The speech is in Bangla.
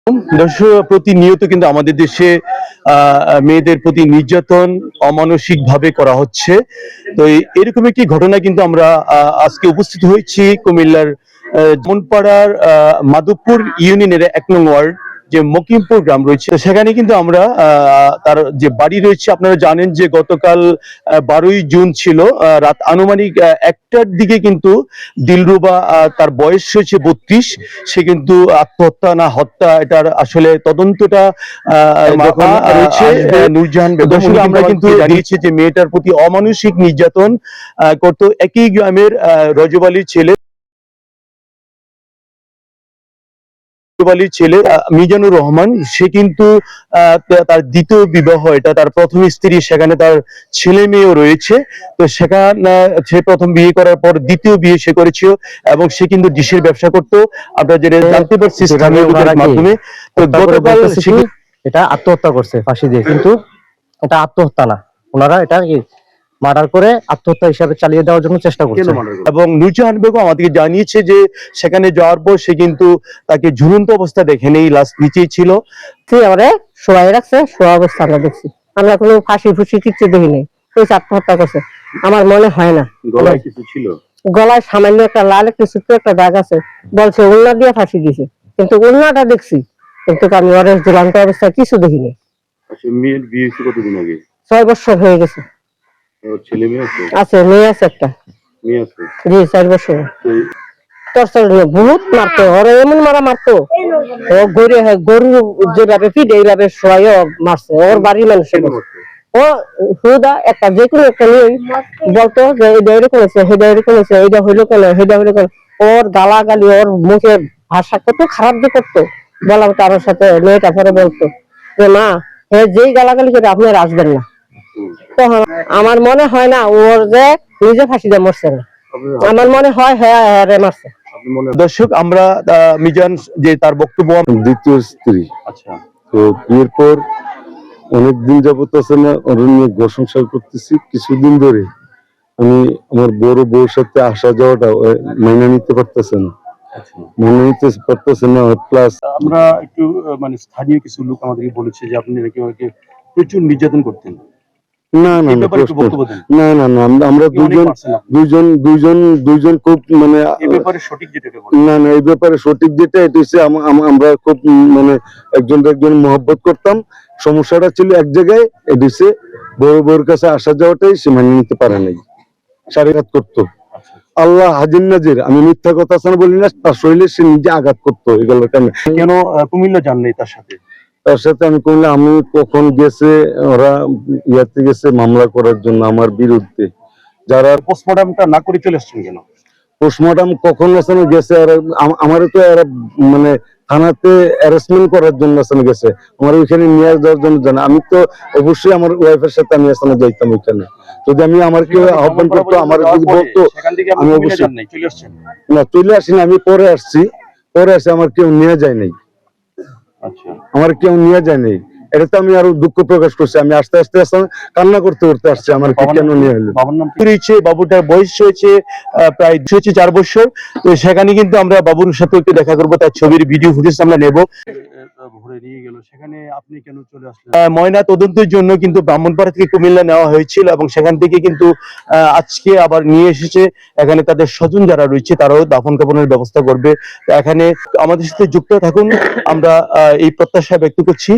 দর্শক, প্রতিনিয়ত কিন্তু আমাদের দেশে মেয়েদের প্রতি নির্যাতন অমানসিক ভাবে করা হচ্ছে। তো এরকম একটি ঘটনা কিন্তু আমরা আজকে উপস্থিত হয়েছি কুমিল্লার মনপাড়ার মাধবপুর ইউনিয়নের 1 নং ওয়ার্ড যে মকিমপুর গ্রাম রয়েছে, সেখানে কিন্তু আমরা তার যে বাড়ি রয়েছে, আপনারা জানেন যে গতকাল 12ই জুন ছিল, রাত আনুমানিক 1টার দিকে কিন্তু দিলরুবা, তার বয়স হয়েছে 32, সে কিন্তু আত্মহত্যা না হত্যা, এটার আসলে তদন্তটা রয়েছে নূরজাহান বেগম। আমরা কিন্তু জানিয়েছি যে মেয়েটার প্রতি অমানসিক নির্যাতন করতো একই গ্রামের রজবালির ছেলে মিজানুর রহমান। সে কিন্তু তার দ্বিতীয় বিবাহ, এটা তার প্রথম স্ত্রী, সেখানে তার ছেলে মেয়েও রয়েছে। তো সেখানে সে প্রথম বিয়ে করার পর দ্বিতীয় বিয়ে সে করেছিল এবং সে কিন্তু ডিশের ব্যবসা করতো, আমরা যেটা জানতে পারছি স্থানীয় লোকের মাধ্যমে। তো গতকাল এটা আত্মহত্যা করছে ফাঁসি দিয়ে, কিন্তু এটা আত্মহত্যা না, ওনারা এটা মার্ডার করে আত্মহত্যা হিসাবে চালিয়ে দেওয়ার জন্য চেষ্টা করছে। এবং নূরজাহান বেগম আমাদেরকে জানিয়েছে যে সেখানে যাওয়ার পর সে কিন্তু তাকে ঝুলন্ত অবস্থা দেখেনি, লাশ নিচেই ছিল। আমরা শোয়াই রাখছে, শোয়া অবস্থা আমরা দেখছি, আমরা কোনো ফাঁসি ফুসি কিচ্ছু দেখি নাই। ওই আত্মহত্যা করছে আমার মনে হয় না। গলায় কিছু ছিল, গলায় সামান্য একটা লাল একটা ছোট্ট একটা দাগ আছে, বলছে উল্লা দিয়ে ফাঁসি দিয়েছে, কিন্তু উল্লাটা দেখছি, কিন্তু আমি ওর ঝুলন্ত অবস্থা কিছু দেখিনি। মেয়ের বিয়ে হয়েছে কতদিন আগে? 6 বছর হয়ে গেছে। ছেলে মেয়ে আছে, মেয়ে আছে একটা। মেয়ে আছে, জি 4 বছর। বহুত মারতো, ওরা এমন মারা মারতো, ও গরু যেভাবে ফিট এইভাবে শোয়াই মারছে ওর বাড়ির মানুষের। ও হুদা একটা যে কোনো একটা নিয়ে বলতো যে এটা এরকম হয়েছে, সেটা এরকম হয়েছে, এইটা হইলো কেন, সেটা হইলো কেন। ওর গালাগালি, ওর মুখের ভাষা কত খারাপ যে করতো। বললাম কারোর সাথে, মেয়েটা পরে বলতো যে মা, হ্যাঁ যেই গালাগালি করে আপনি আর আসবেন না। তখন আমার মনে হয় না ওর যে নিজে ফাঁসি দিয়ে মরছে না, আমার মনে হয় হ্যাঁ হ্যাঁ মারছে। দর্শক, আমরা মিজান যে তার বক্তব্য, দ্বিতীয় স্ত্রী। আচ্ছা, তো বিয়ের পর অনেকদিন যাবত আছে না, ওর নিয়ে ঘর সংসার করতেছি। কিছুদিন ধরে আমি আমার বড় বউর সাথে আসা যাওয়াটা মাইনে নিতে পারতেছে না, মাইনে নিতে পারতেছে না। প্লাস আমরা একটু মানে স্থানীয় কিছু লোক আমাদেরকে বলেছে যে আপনি নাকি ওকে প্রচুর নির্যাতন করতেন। না না না না না না, আমরা দুইজন খুব মানে সঠিক যেটা না না, এই ব্যাপারে সঠিক যেটা এটা হচ্ছে আমরা খুব মানে একজন মহব্বত করতাম। সমস্যাটা ছিল এক জায়গায়, এটা হচ্ছে বড় বউর কাছে আসা যাওয়াটাই সে মানিয়ে নিতে পারে নাই, শারীরিক করতো। আল্লাহ হাজির নাজির, আমি মিথ্যা কথা আছে না বলি না, তার শরীরে সে নিজে আঘাত করতো। এগুলো কেন কুমিল্লা যান নাই তার সাথে? আমি করলে আমি কখন গেছে, ওরা ইয়াতে গেছে মামলা করার জন্য আমার বিরুদ্ধে। যারা পোস্টমর্টমটা না করে চলে আসছেন কেন? পোস্টমর্টম কখন গেছে, আমার তো মানে থানাতে অ্যারেস্টমেন্ট করার জন্য গেছে, আমার ওইখানে নিয়ে যাওয়ার জন্য জানা। আমি তো অবশ্যই আমার ওয়াইফের সাথে আমি যাইতাম ওইখানে, যদি আমি আমার কেউ আহ্বান করতো, আমার যদি বলতো, আমি অবশ্যই না চলে আসিনি। আমি পরে আসছি, আমার কেউ নিয়ে যায় নাই, আমার কেউ নিয়ে যায় নাই। এটা তো আমি আরো দুঃখ প্রকাশ করছি। আমি আস্তে আস্তে কান্না করতে আসছি, আমার কেন নিয়ে হলো। বাবুটার বয়স হয়েছে প্রায় 4 বছর। তো সেখানে কিন্তু আমরা বাবুর সাথে একটু দেখা করবো, তার ছবির ভিডিও ফুটেজ আমরা নেব। সেখানে আপনি কেন চলে আসলেন? ময়না তদন্তের জন্য কিন্তু ব্রাহ্মণপাড়া থেকে কুমিল্লা নেওয়া হয়েছিল এবং সেখান থেকে কিন্তু আজকে আবার নিয়ে এসেছে। এখানে তাদের স্বজন যারা রয়েছে তারাও দাফন কাফনের ব্যবস্থা করবে। এখানে আমাদের সাথে যুক্ত থাকুন, আমরা এই প্রত্যাশা ব্যক্ত করছি।